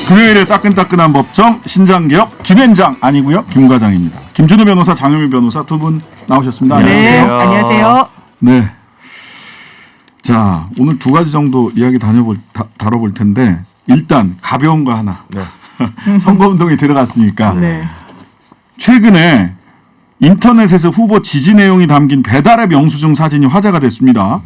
금요일에 따끈따끈한 법정 신장개혁 김현장 아니고요 김과장입니다. 김준우 변호사, 장효민 변호사 두 분 나오셨습니다. 네, 안녕하세요. 안녕하세요. 네. 자, 오늘 두 가지 정도 이야기 다뤄볼 텐데 일단 가벼운 거 하나. 네. 선거운동이 들어갔으니까 네. 최근에 인터넷에서 후보 지지 내용이 담긴 배달앱 영수증 사진이 화제가 됐습니다.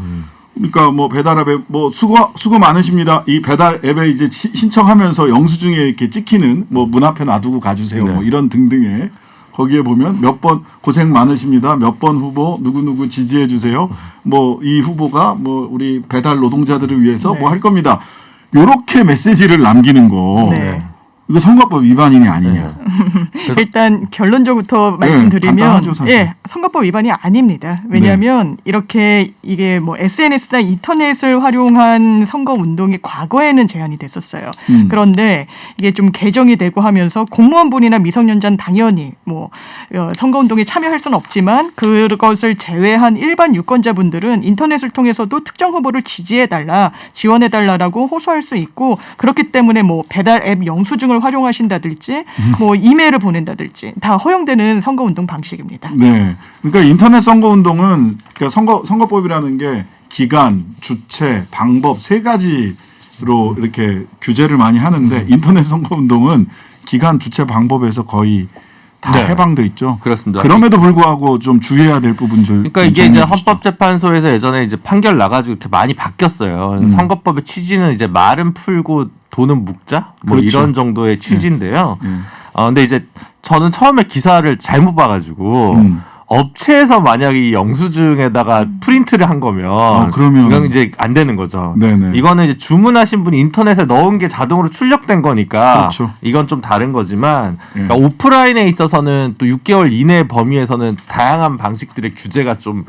그러니까 뭐 배달앱에 뭐 수고 많으십니다. 이 배달앱에 이제 신청하면서 영수증에 이렇게 찍히는 뭐 문 앞에 놔두고 가주세요. 네. 뭐 이런 등등의 거기에 보면 몇 번 고생 많으십니다. 몇 번 후보 누구 지지해 주세요. 뭐 이 후보가 뭐 우리 배달 노동자들을 위해서 네. 뭐 할 겁니다. 요렇게 메시지를 남기는 거. 네. 이거 선거법 위반이냐 아니냐. 일단 결론적부터 말씀드리면 간단하죠, 사실. 예, 선거법 위반이 아닙니다. 왜냐하면 이렇게 이게 뭐 SNS나 인터넷을 활용한 선거 운동이 과거에는 제한이 됐었어요. 그런데 이게 좀 개정이 되고 하면서 공무원분이나 미성년자는 당연히 뭐 선거 운동에 참여할 수는 없지만 그것을 제외한 일반 유권자분들은 인터넷을 통해서도 특정 후보를 지지해달라, 지원해달라라고 호소할 수 있고 그렇기 때문에 뭐 배달 앱 영수증을 활용하신다든지 뭐 이메일을 보낸다든지 다 허용되는 선거운동 방식입니다. 네. 그러니까 인터넷 선거운동은 그러니까 선거법이라는 게 기간, 주체, 방법 세 가지로 이렇게 규제를 많이 하는데 인터넷 선거운동은 기간, 주체, 방법에서 거의 다 네. 해방돼 있죠. 그렇습니다. 그럼에도 불구하고 좀 주의해야 될 부분들. 그러니까 이게 이제 헌법재판소에서 예전에 이제 판결 나가지고 이렇게 많이 바뀌었어요. 선거법의 취지는 이제 말은 풀고 돈은 묵자 뭐 그렇죠. 이런 정도의 취지인데요. 네. 근데 이제 저는 처음에 기사를 잘못 봐가지고 업체에서 만약에 이 영수증에다가 프린트를 한 거면 그러면 이건 이제 안 되는 거죠. 네네. 이거는 이제 주문하신 분이 인터넷에 넣은 게 자동으로 출력된 거니까 그렇죠. 이건 좀 다른 거지만 예. 그러니까 오프라인에 있어서는 또 6개월 이내 범위에서는 다양한 방식들의 규제가 좀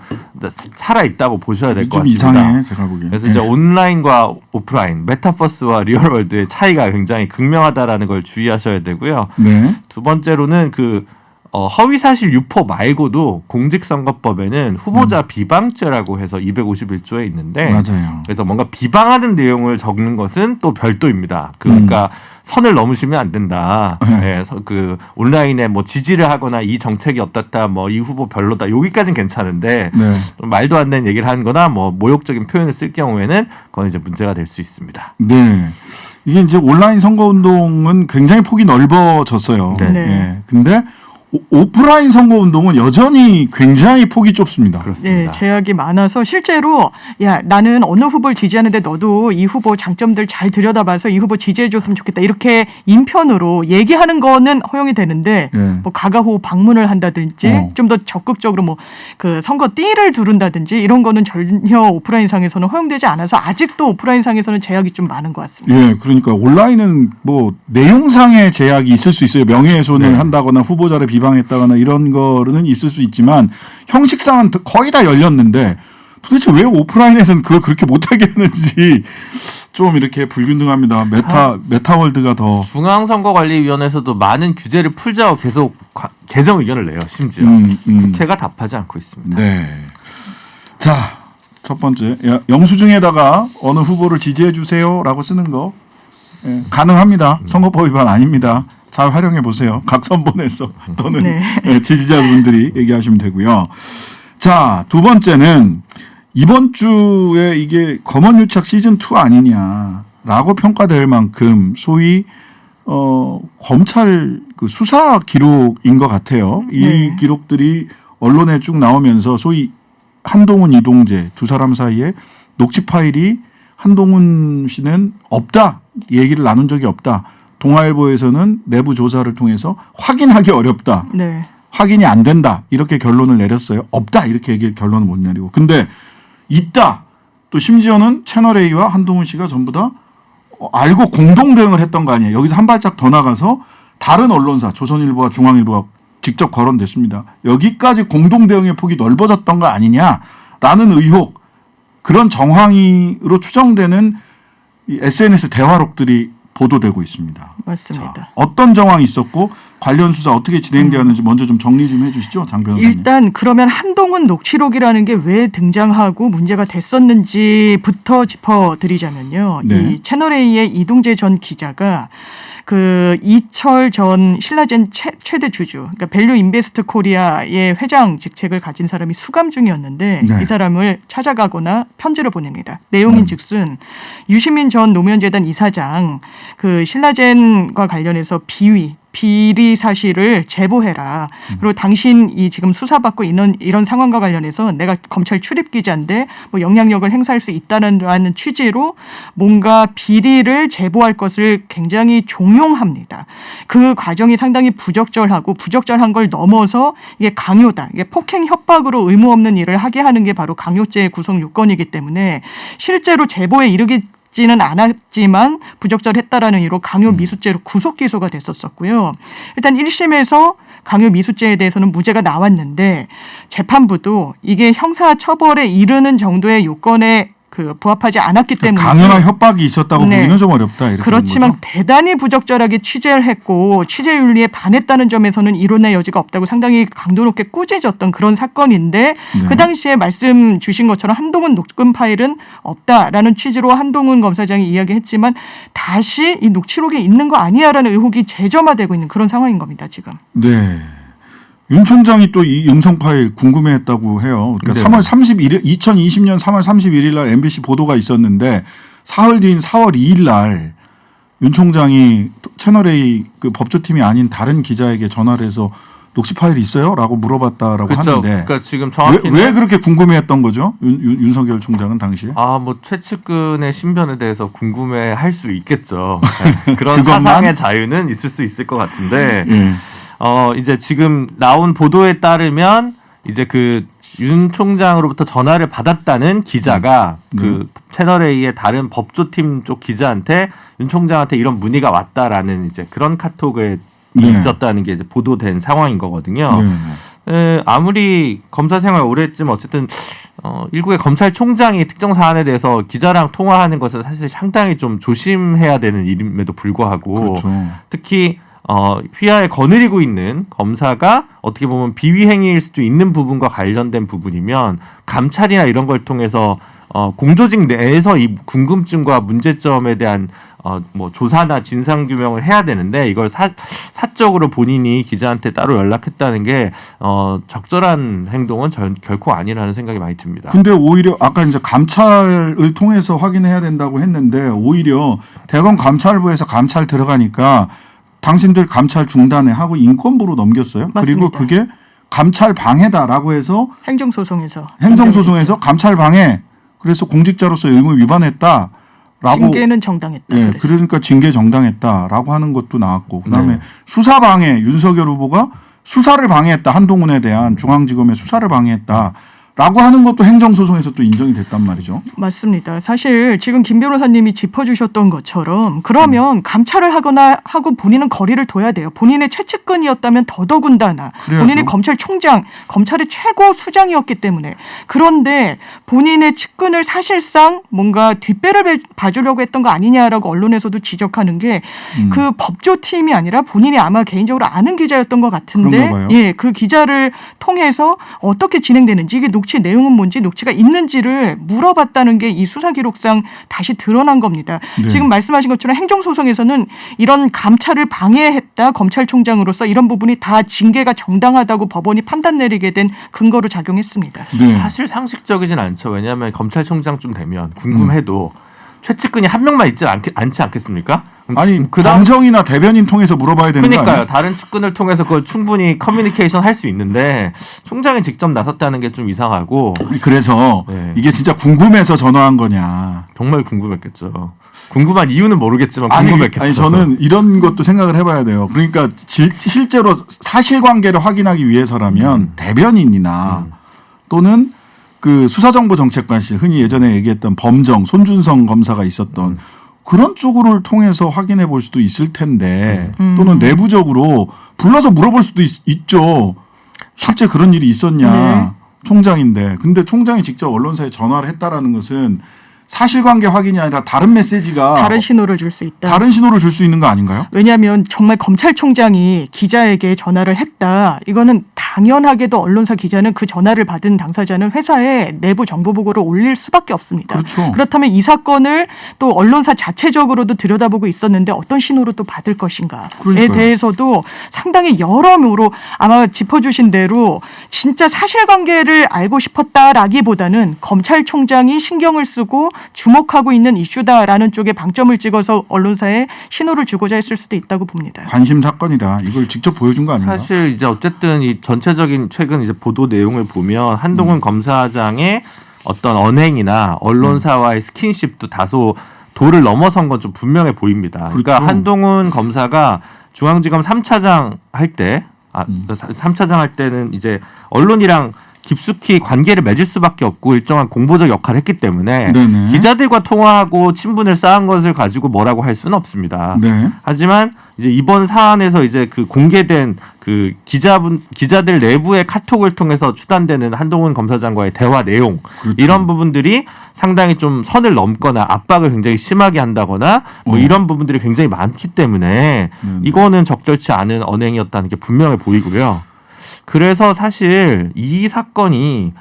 살아 있다고 보셔야 될 것 좀 같습니다. 이상해 제가 보기엔. 그래서 이제 온라인과 오프라인, 메타버스와 리얼월드의 차이가 굉장히 극명하다라는 걸 주의하셔야 되고요. 네. 두 번째로는 그 허위사실 유포 말고도 공직선거법에는 후보자 비방죄라고 해서 251조에 있는데 맞아요. 그래서 뭔가 비방하는 내용을 적는 것은 또 별도입니다. 그러니까 선을 넘으시면 안 된다. 네, 그 온라인에 뭐 지지를 하거나 이 정책이 어떻다, 뭐 이 후보 별로다. 여기까지는 괜찮은데 네. 좀 말도 안 되는 얘기를 하는거나 뭐 모욕적인 표현을 쓸 경우에는 그건 이제 문제가 될 수 있습니다. 네. 이게 이제 온라인 선거운동은 굉장히 폭이 넓어졌어요. 네. 네. 예. 근데 오프라인 선거운동은 여전히 굉장히 폭이 좁습니다. 그렇습니다. 네, 제약이 많아서 실제로 야 나는 어느 후보를 지지하는데 너도 이 후보 장점들 잘 들여다봐서 이 후보 지지해줬으면 좋겠다 이렇게 인편으로 얘기하는 거는 허용이 되는데 네. 뭐 가가호 방문을 한다든지 좀 더 적극적으로 뭐 그 선거 띠를 두른다든지 이런 거는 전혀 오프라인상에서는 허용되지 않아서 아직도 오프라인상에서는 제약이 좀 많은 것 같습니다. 예, 그러니까 온라인은 뭐 내용상의 제약이 있을 수 있어요. 명예훼손을 네. 한다거나 후보자를 비방했다거나 이런 거는 있을 수 있지만 형식상은 거의 다 열렸는데 도대체 왜 오프라인에서는 그걸 그렇게 못하게 하는지 좀 이렇게 불균등합니다. 메타월드가 더 중앙선거관리위원회에서도 많은 규제를 풀자고 계속 개정 의견을 내요. 심지어 국회가 답하지 않고 있습니다. 네. 자, 첫 번째 영수증에다가 어느 후보를 지지해 주세요라고 쓰는 거 가능합니다. 선거법 위반 아닙니다. 잘 활용해 보세요. 각선본에서 또는 네. 지지자분들이 얘기하시면 되고요. 자, 두 번째는 이번 주에 이게 검언유착 시즌 2 아니냐라고 평가될 만큼 소위 검찰 그 수사 기록인 것 같아요. 이 네. 기록들이 언론에 쭉 나오면서 소위 한동훈, 이동재 두 사람 사이에 녹취 파일이 한동훈 씨는 없다. 얘기를 나눈 적이 없다. 동아일보에서는 내부 조사를 통해서 확인하기 어렵다. 네. 확인이 안 된다. 이렇게 결론을 내렸어요. 없다. 이렇게 결론을 못 내리고. 근데 있다. 또 심지어는 채널A와 한동훈 씨가 전부 다 알고 공동 대응을 했던 거 아니에요. 여기서 한 발짝 더 나가서 다른 언론사 조선일보와 중앙일보가 직접 거론됐습니다. 여기까지 공동 대응의 폭이 넓어졌던 거 아니냐라는 의혹, 그런 정황으로 추정되는 이 SNS 대화록들이 보도되고 있습니다. 맞습니다. 자, 어떤 정황이 있었고 관련 수사 어떻게 진행되었는지 먼저 좀 정리 좀 해주시죠, 장 변호사님. 일단 그러면 한동훈 녹취록이라는 게 왜 등장하고 문제가 됐었는지부터 짚어드리자면요. 네. 이 채널A의 이동재 전 기자가 그 이철 전 신라젠 최대 주주, 그러니까 밸류 인베스트 코리아의 회장 직책을 가진 사람이 수감 중이었는데 네. 이 사람을 찾아가거나 편지를 보냅니다. 내용인즉슨 유시민 전 노무현재단 이사장 그 신라젠과 관련해서 비리 사실을 제보해라. 그리고 당신이 지금 수사받고 있는 이런 상황과 관련해서 내가 검찰 출입 기자인데 뭐 영향력을 행사할 수 있다는 취지로 뭔가 비리를 제보할 것을 굉장히 종용합니다. 그 과정이 상당히 부적절하고 부적절한 걸 넘어서 이게 강요다. 이게 폭행 협박으로 의무 없는 일을 하게 하는 게 바로 강요죄의 구성 요건이기 때문에 실제로 제보에 이르지는 않았지만 부적절했다라는 이유로 강요 미수죄로 구속 기소가 됐었었고요. 일단 1심에서 강요 미수죄에 대해서는 무죄가 나왔는데 재판부도 이게 형사 처벌에 이르는 정도의 요건에 그 부합하지 않았기 때문에 강연한 협박이 있었다고 네. 보기는 좀 어렵다. 이렇게 그렇지만 보는 거죠? 대단히 부적절하게 취재를 했고 취재 윤리에 반했다는 점에서는 이론의 여지가 없다고 상당히 강도 높게 꾸짖었던 그런 사건인데 네. 그 당시에 말씀 주신 것처럼 한동훈 녹음 파일은 없다라는 취지로 한동훈 검사장이 이야기했지만 다시 이 녹취록에 있는 거 아니야라는 의혹이 재점화되고 있는 그런 상황인 겁니다. 지금. 네. 윤 총장이 또 이 음성 파일 궁금해했다고 해요. 그러니까 네. 3월 31일 2020년 3월 31일 날 MBC 보도가 있었는데 사흘 뒤인 4월 2일 날 윤 총장이 채널A 그 법조팀이 아닌 다른 기자에게 전화를 해서 녹취 파일이 있어요?라고 물어봤다라고 그렇죠. 하는데 그러니까 지금 정확히는 왜 그렇게 궁금해했던 거죠? 윤석열 총장은 당시에? 뭐 최측근의 신변에 대해서 궁금해할 수 있겠죠. 네. 그런 그것만? 사상의 자유는 있을 수 있을 것 같은데. 예. 이제 지금 나온 보도에 따르면 이제 그 윤 총장으로부터 전화를 받았다는 기자가 그 채널A의 다른 법조팀 쪽 기자한테 윤 총장한테 이런 문의가 왔다라는 이제 그런 카톡에 네. 있었다는 게 이제 보도된 상황인 거거든요. 네. 아무리 검사 생활 오래 했지만 어쨌든 일국의 검찰총장이 특정 사안에 대해서 기자랑 통화하는 것은 사실 상당히 좀 조심해야 되는 일임에도 불구하고 그렇죠. 특히 휘하에 거느리고 있는 검사가 어떻게 보면 비위 행위일 수도 있는 부분과 관련된 부분이면 감찰이나 이런 걸 통해서 공조직 내에서 이 궁금증과 문제점에 대한 뭐 조사나 진상 규명을 해야 되는데 이걸 사적으로 본인이 기자한테 따로 연락했다는 게 적절한 행동은 결코 아니라는 생각이 많이 듭니다. 근데 오히려 아까 이제 감찰을 통해서 확인해야 된다고 했는데 오히려 대검 감찰부에서 감찰 들어가니까 당신들 감찰 중단해 하고 인권부로 넘겼어요. 맞습니다. 그리고 그게 감찰 방해다라고 해서 행정소송에서 감찰 방해 그래서 공직자로서 의무 위반했다라고 징계는 정당했다. 예, 그래서. 그러니까 징계 정당했다라고 하는 것도 나왔고 그다음에 네. 수사 방해 윤석열 후보가 수사를 방해했다 한동훈에 대한 중앙지검의 수사를 방해했다라고 하는 것도 행정소송에서 또 인정이 됐단 말이죠. 맞습니다. 사실 지금 김 변호사님이 짚어주셨던 것처럼 그러면 감찰을 하거나 하고 본인은 거리를 둬야 돼요. 본인의 최측근이었다면 더더군다나 그래야죠. 본인이 검찰총장, 검찰의 최고 수장이었기 때문에 그런데 본인의 측근을 사실상 뭔가 뒷배를 봐주려고 했던 거 아니냐라고 언론에서도 지적하는 게 그 법조팀이 아니라 본인이 아마 개인적으로 아는 기자였던 것 같은데 그런가 봐요. 예, 그 기자를 통해서 어떻게 진행되는지 이게 녹취 내용은 뭔지 녹취가 있는지를 물어봤다는 게 이 수사 기록상 다시 드러난 겁니다. 네. 지금 말씀하신 것처럼 행정소송에서는 이런 감찰을 방해했다 검찰총장으로서 이런 부분이 다 징계가 정당하다고 법원이 판단 내리게 된 근거로 작용했습니다. 네. 사실 상식적이진 않죠. 왜냐하면 검찰총장쯤 되면 궁금해도 최측근이 한 명만 있지 않지 않겠습니까? 아니 그다음 당정이나 대변인 통해서 물어봐야 되는 거 그러니까요. 아니에요? 다른 측근을 통해서 그걸 충분히 커뮤니케이션 할 수 있는데 총장이 직접 나섰다는 게 좀 이상하고 그래서 네. 이게 진짜 궁금해서 전화한 거냐. 정말 궁금했겠죠. 궁금한 이유는 모르겠지만 궁금했겠죠. 아니 저는 이런 것도 생각을 해봐야 돼요. 그러니까 실제로 사실관계를 확인하기 위해서라면 대변인이나 또는 그 수사정보정책관실 흔히 예전에 얘기했던 범정 손준성 검사가 있었던 그런 쪽으로를 통해서 확인해 볼 수도 있을 텐데 또는 내부적으로 불러서 물어볼 수도 있죠. 실제 그런 일이 있었냐. 네. 총장인데. 근데 총장이 직접 언론사에 전화를 했다라는 것은 사실관계 확인이 아니라 다른 메시지가 다른 신호를 줄 수 있다. 다른 신호를 줄 수 있는 거 아닌가요? 왜냐하면 정말 검찰총장이 기자에게 전화를 했다. 이거는 당연하게도 언론사 기자는 그 전화를 받은 당사자는 회사에 내부 정보 보고를 올릴 수밖에 없습니다. 그렇죠. 그렇다면 이 사건을 또 언론사 자체적으로도 들여다보고 있었는데 어떤 신호로 또 받을 것인가에 그러니까요. 대해서도 상당히 여러모로 아마 짚어주신 대로 진짜 사실관계를 알고 싶었다라기보다는 검찰총장이 신경을 쓰고 주목하고 있는 이슈다라는 쪽에 방점을 찍어서 언론사에 신호를 주고자 했을 수도 있다고 봅니다. 관심 사건이다. 이걸 직접 보여준 거 아닌가? 사실 이제 어쨌든 이 전체적인 최근 이제 보도 내용을 보면 한동훈 검사장의 어떤 언행이나 언론사와의 스킨십도 다소 도를 넘어선 건 좀 분명해 보입니다. 그렇죠. 그러니까 한동훈 검사가 중앙지검 3차장 할 때, 3차장 할 때는 이제 언론이랑 깊숙이 관계를 맺을 수밖에 없고 일정한 공보적 역할을 했기 때문에 네네. 기자들과 통화하고 친분을 쌓은 것을 가지고 뭐라고 할 수는 없습니다. 네. 하지만 이제 이번 사안에서 이제 그 공개된 그 기자들 내부의 카톡을 통해서 추단되는 한동훈 검사장과의 대화 내용 그렇죠. 이런 부분들이 상당히 좀 선을 넘거나 압박을 굉장히 심하게 한다거나 뭐 이런 부분들이 굉장히 많기 때문에 이거는 적절치 않은 언행이었다는 게 분명해 보이고요. 그래서 사실 이 사건이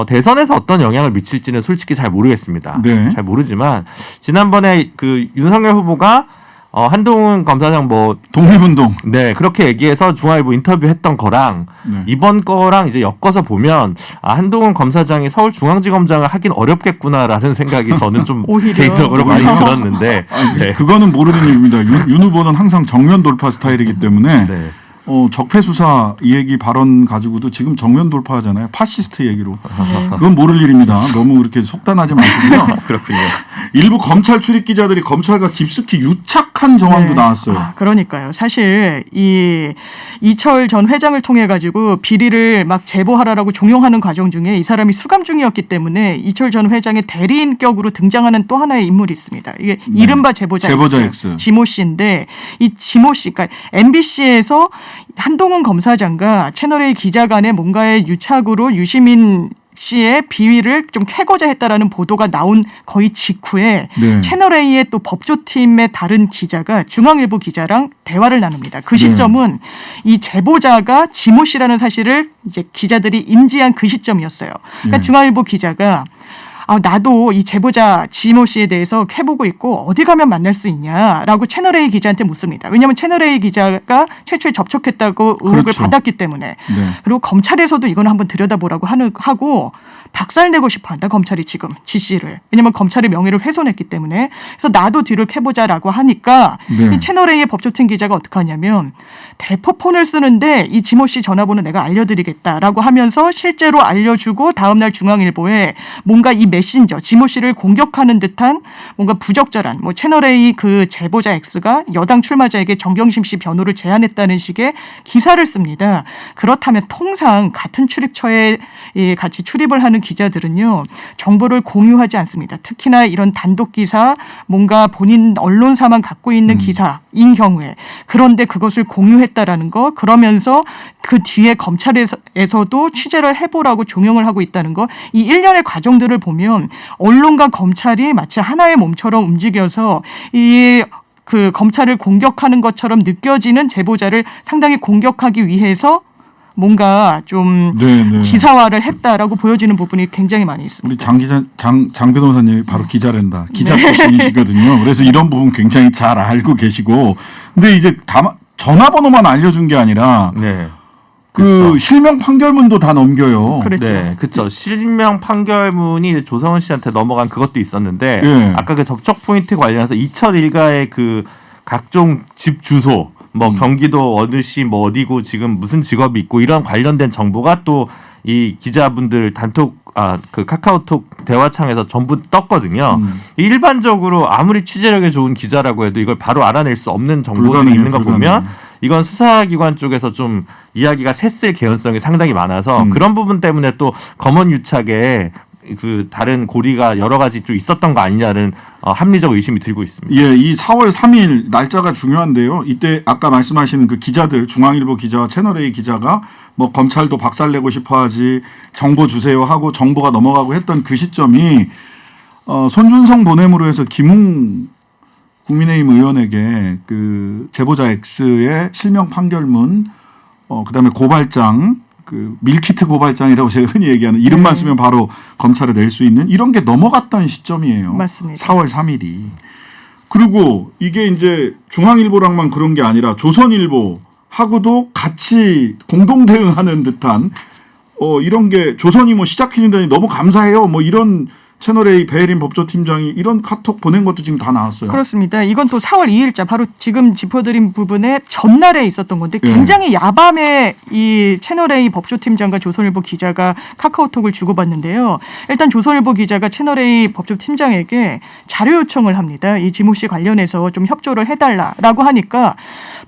대선에서 어떤 영향을 미칠지는 솔직히 잘 모르겠습니다. 네. 잘 모르지만 지난번에 그 윤석열 후보가 한동훈 검사장 뭐 독립운동. 네, 그렇게 얘기해서 중앙일보 인터뷰했던 거랑 네. 이번 거랑 이제 엮어서 보면 한동훈 검사장이 서울중앙지검장을 하긴 어렵겠구나라는 생각이 저는 좀 오히려. 개인적으로 많이 들었는데 네. 그거는 모르는 일입니다. 윤 후보는 항상 정면 돌파 스타일이기 때문에 네. 적폐 수사 이 얘기 발언 가지고도 지금 정면 돌파하잖아요. 파시스트 얘기로. 그건 모를 일입니다. 너무 그렇게 속단하지 마시고요. 그렇군요. 일부 검찰 출입 기자들이 검찰과 깊숙이 유착한 정황도 네. 나왔어요. 그러니까요. 사실 이 이철 전 회장을 통해 가지고 비리를 막 제보하라라고 종용하는 과정 중에 이 사람이 수감 중이었기 때문에 이철 전 회장의 대리인격으로 등장하는 또 하나의 인물이 있습니다. 이게 이른바 제보자 X. 지모 씨인데 이 지모 씨, 그러니까 MBC에서 한동훈 검사장과 채널A 기자 간의 뭔가의 유착으로 유시민 씨의 비위를 좀 캐고자 했다라는 보도가 나온 거의 직후에 네. 채널A의 또 법조팀의 다른 기자가 중앙일보 기자랑 대화를 나눕니다. 그 시점은 이 제보자가 지모 씨라는 사실을 이제 기자들이 인지한 그 시점이었어요. 그러니까 네. 중앙일보 기자가 나도 이 제보자 지모 씨에 대해서 캐보고 있고 어디 가면 만날 수 있냐라고 채널A 기자한테 묻습니다. 왜냐하면 채널A 기자가 최초에 접촉했다고 의혹을 그렇죠. 받았기 때문에. 네. 그리고 검찰에서도 이건 한번 들여다보라고 하고 박살내고 싶어한다. 검찰이 지금 지 씨를. 왜냐하면 검찰의 명예를 훼손했기 때문에. 그래서 나도 뒤를 캐보자라고 하니까 네. 이 채널A의 법조팀 기자가 어떻게 하냐면 대포폰을 쓰는데 이 지모 씨 전화번호 내가 알려드리겠다라고 하면서 실제로 알려주고 다음날 중앙일보에 뭔가 이 메신저 지모 씨를 공격하는 듯한 뭔가 부적절한 뭐 채널A 그 제보자 X가 여당 출마자에게 정경심 씨 변호를 제안했다는 식의 기사를 씁니다. 그렇다면 통상 같은 출입처에 같이 출입을 하는 기자들은요 정보를 공유하지 않습니다. 특히나 이런 단독 기사 뭔가 본인 언론사만 갖고 있는 기사인 경우에 그런데 그것을 공유했다라는 거 그러면서 그 뒤에 검찰에서도 취재를 해보라고 종용을 하고 있다는 거 이 일련의 과정들을 보면 언론과 검찰이 마치 하나의 몸처럼 움직여서 이 그 검찰을 공격하는 것처럼 느껴지는 제보자를 상당히 공격하기 위해서 뭔가 좀 네. 기사화를 했다라고 보여지는 부분이 굉장히 많이 있습니다. 우리 장 변호사님이 바로 기자랜다. 기자 출신이시거든요. 그래서 이런 부분 굉장히 잘 알고 계시고. 근데 이제 전화번호만 알려준 게 아니라 네. 그 그렇죠. 실명 판결문도 다 넘겨요. 그랬죠. 네, 그렇죠. 실명 판결문이 조성은 씨한테 넘어간 그것도 있었는데 예. 아까 그 접촉 포인트 관련해서 이철 일가의 그 각종 집 주소, 뭐 경기도 어느 시 뭐 어디고 지금 무슨 직업이 있고 이런 관련된 정보가 또 이 기자분들 단톡 그 카카오톡 대화창에서 전부 떴거든요. 일반적으로 아무리 취재력이 좋은 기자라고 해도 이걸 바로 알아낼 수 없는 정보들이 있는 거 보면 이건 수사기관 쪽에서 좀 이야기가 샜을 개연성이 상당히 많아서 그런 부분 때문에 또 검언 유착에 그 다른 고리가 여러 가지 좀 있었던 거 아니냐는 합리적 의심이 들고 있습니다. 예, 이 4월 3일 날짜가 중요한데요. 이때 아까 말씀하시는 그 기자들 중앙일보 기자와 채널A 기자가 뭐 검찰도 박살내고 싶어하지 정보 주세요 하고 정보가 넘어가고 했던 그 시점이 손준성 보냄으로 해서 김웅 국민의힘 의원에게 그 제보자 X의 실명 판결문, 그다음에 고발장, 그 밀키트 고발장이라고 제가 흔히 얘기하는 이름만 쓰면 바로 검찰에 낼 수 있는 이런 게 넘어갔던 시점이에요. 맞습니다. 4월 3일이. 그리고 이게 이제 중앙일보랑만 그런 게 아니라 조선일보하고도 같이 공동 대응하는 듯한 이런 게 조선이 뭐 시작해준다니 너무 감사해요. 뭐 이런 채널A 배혜린 법조팀장이 이런 카톡 보낸 것도 지금 다 나왔어요. 그렇습니다. 이건 또 4월 2일자 바로 지금 짚어드린 부분에 전날에 있었던 건데 굉장히 야밤에 이 채널A 법조팀장과 조선일보 기자가 카카오톡을 주고받는데요. 일단 조선일보 기자가 채널A 법조팀장에게 자료 요청을 합니다. 이 지모 씨 관련해서 좀 협조를 해달라라고 하니까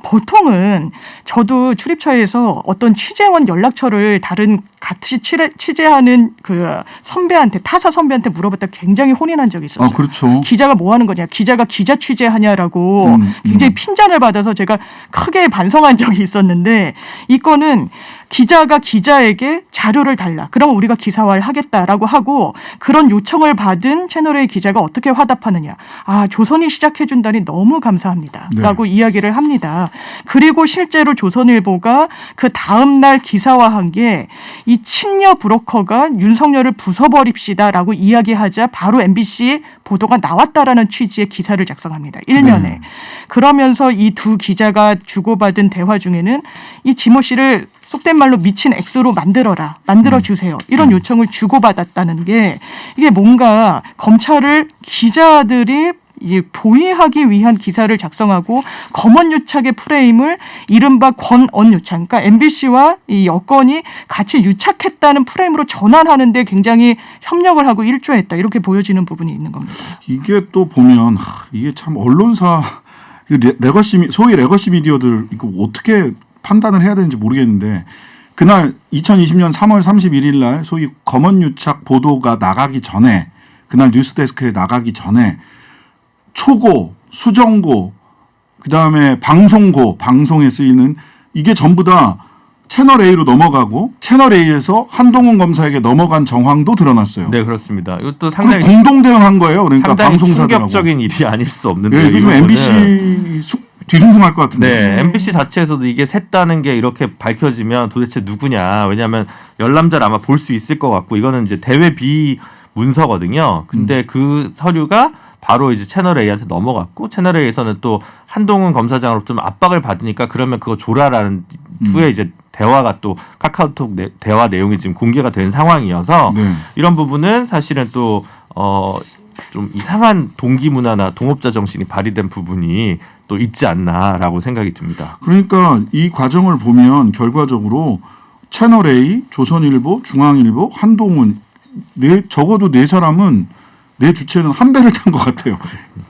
보통은 저도 출입처에서 어떤 취재원 연락처를 다른 같이 취재하는 그 선배한테 타사 선배한테 물어봤다 굉장히 혼이 난 적이 있었어요. 그렇죠. 기자가 뭐 하는 거냐, 기자가 기자 취재하냐라고 굉장히 핀잔을 받아서 제가 크게 반성한 적이 있었는데 이 건은 기자가 기자에게 자료를 달라. 그러면 우리가 기사화를 하겠다라고 하고 그런 요청을 받은 채널A 기자가 어떻게 화답하느냐. 아, 조선이 시작해준다니 너무 감사합니다. 네. 라고 이야기를 합니다. 그리고 실제로 조선일보가 그 다음날 기사화한 게 이 친여 브로커가 윤석열을 부숴버립시다라고 이야기하자 바로 MBC 보도가 나왔다라는 취지의 기사를 작성합니다. 일면에. 네. 그러면서 이 두 기자가 주고받은 대화 중에는 이 지모 씨를 속된 말로 미친 X로 만들어주세요. 이런 요청을 주고받았다는 게 이게 뭔가 검찰을 기자들이 이제 보위하기 위한 기사를 작성하고 검언유착의 프레임을 이른바 권언유착, 그러니까 MBC와 이 여권이 같이 유착했다는 프레임으로 전환하는 데 굉장히 협력을 하고 일조했다. 이렇게 보여지는 부분이 있는 겁니다. 이게 또 보면 이게 참 언론사 레거시 소위 레거시 미디어들 이거 어떻게 판단을 해야 되는지 모르겠는데 그날 2020년 3월 31일 날 소위 검언유착 보도가 나가기 전에 그날 뉴스데스크에 나가기 전에 초고, 수정고, 그다음에 방송고, 방송에 쓰이는 이게 전부 다 채널A로 넘어가고 채널A에서 한동훈 검사에게 넘어간 정황도 드러났어요. 네, 그렇습니다. 이것도 상당히 공동 대응한 거예요. 그러니까 상당히 방송사들하고. 충격적인 일이 아닐 수 없는데. 예, 요즘 MBC 뒤숭숭할 것 같은데. 네, MBC 자체에서도 이게 샜다는 게 이렇게 밝혀지면 도대체 누구냐. 왜냐하면 열람자를 아마 볼 수 있을 것 같고 이거는 이제 대외 비 문서거든요. 근데 그 서류가 바로 이제 채널A한테 넘어갔고 채널A에서는 또 한동훈 검사장으로 좀 압박을 받으니까 그러면 그거 줘라라는 후에 이제 대화가 또 카카오톡 대화 내용이 지금 공개가 된 상황이어서 네. 이런 부분은 사실은 또 좀 이상한 동기 문화나 동업자 정신이 발휘된 부분이 또 있지 않나라고 생각이 듭니다. 그러니까 이 과정을 보면 결과적으로 채널A, 조선일보, 중앙일보, 한동훈 적어도 네 사람은 내 주체는 한 배를 탄 것 같아요.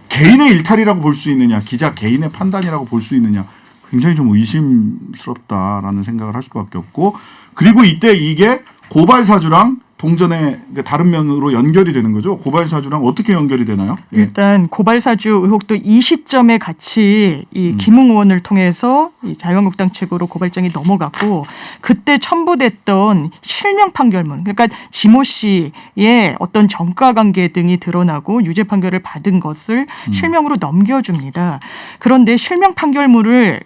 개인의 일탈이라고 볼 수 있느냐, 기자 개인의 판단이라고 볼 수 있느냐, 굉장히 좀 의심스럽다라는 생각을 할 수밖에 없고, 그리고 이때 이게 고발 사주랑 동전의 다른 면으로 연결이 되는 거죠. 고발 사주랑 어떻게 연결이 되나요? 일단 고발 사주 의혹도 이 시점에 같이 이 김웅 의원을 통해서 이 자유한국당 측으로 고발장이 넘어갔고 그때 첨부됐던 실명 판결문, 그러니까 지모 씨의 어떤 전과 관계 등이 드러나고 유죄 판결을 받은 것을 실명으로 넘겨줍니다. 그런데 실명 판결문을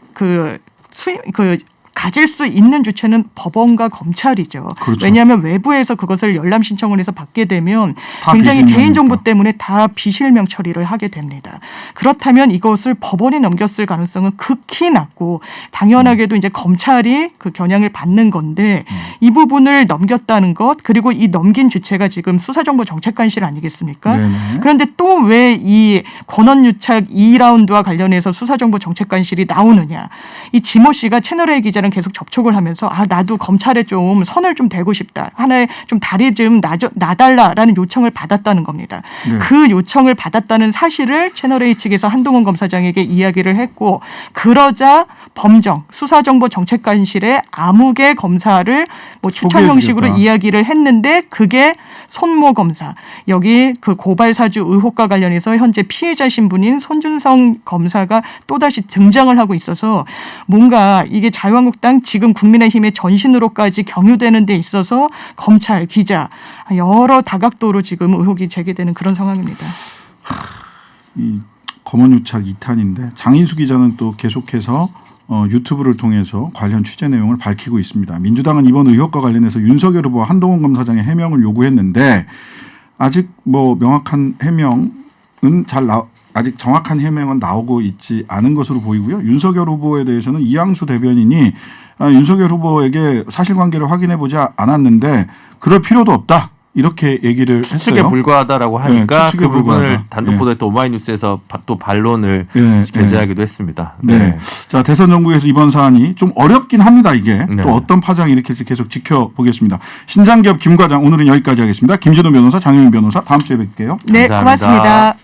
가질 수 있는 주체는 법원과 검찰이죠. 그렇죠. 왜냐하면 외부에서 그것을 열람 신청을 해서 받게 되면 굉장히 비실명이니까. 개인정보 때문에 다 비실명 처리를 하게 됩니다. 그렇다면 이것을 법원이 넘겼을 가능성은 극히 낮고 당연하게도 이제 검찰이 그 겨냥을 받는 건데 이 부분을 넘겼다는 것 그리고 이 넘긴 주체가 지금 수사정보정책관실 아니겠습니까? 네네. 그런데 또 왜 이 권언유착 2라운드와 관련해서 수사정보정책관실이 나오느냐. 이 지모 씨가 채널A 기자랑 계속 접촉을 하면서 나도 검찰에 좀 선을 좀 대고 싶다. 하나의 좀 다리 좀 놔달라라는 요청을 받았다는 겁니다. 네. 그 요청을 받았다는 사실을 채널A 측에서 한동훈 검사장에게 이야기를 했고 그러자 범정 수사정보정책관실의 아무개 검사를 뭐 추천 형식으로 이야기를 했는데 그게 손모 검사. 여기 그 고발 사주 의혹과 관련해서 현재 피해자 신분인 손준성 검사가 또다시 등장을 하고 있어서 뭔가 이게 자유한국당 한국당 지금 국민의힘의 전신으로까지 경유되는 데 있어서 검찰, 기자 여러 다각도로 지금 의혹이 제기되는 그런 상황입니다. 이 검언유착 2탄인데 장인수 기자는 또 계속해서 유튜브를 통해서 관련 취재 내용을 밝히고 있습니다. 민주당은 이번 의혹과 관련해서 윤석열 후보와 한동훈 검사장의 해명을 요구했는데 아직 뭐 명확한 해명은 아직 정확한 해명은 나오고 있지 않은 것으로 보이고요. 윤석열 후보에 대해서는 이양수 대변인이 윤석열 후보에게 사실관계를 확인해 보지 않았는데 그럴 필요도 없다. 이렇게 얘기를 추측에 했어요. 불과하다라고 하니까 네, 추측에 그 부분을 불과하다. 단독 보도에 또 오마이뉴스에서 또 반론을 네, 게재하기도 했습니다. 네. 자, 대선 정국에서 이번 사안이 좀 어렵긴 합니다. 이게 네. 또 어떤 파장이 일으킬지 계속 지켜보겠습니다. 신장기업 김 과장 오늘은 여기까지 하겠습니다. 김진우 변호사, 장영민 변호사 다음 주에 뵐게요. 네, 감사합니다. 고맙습니다.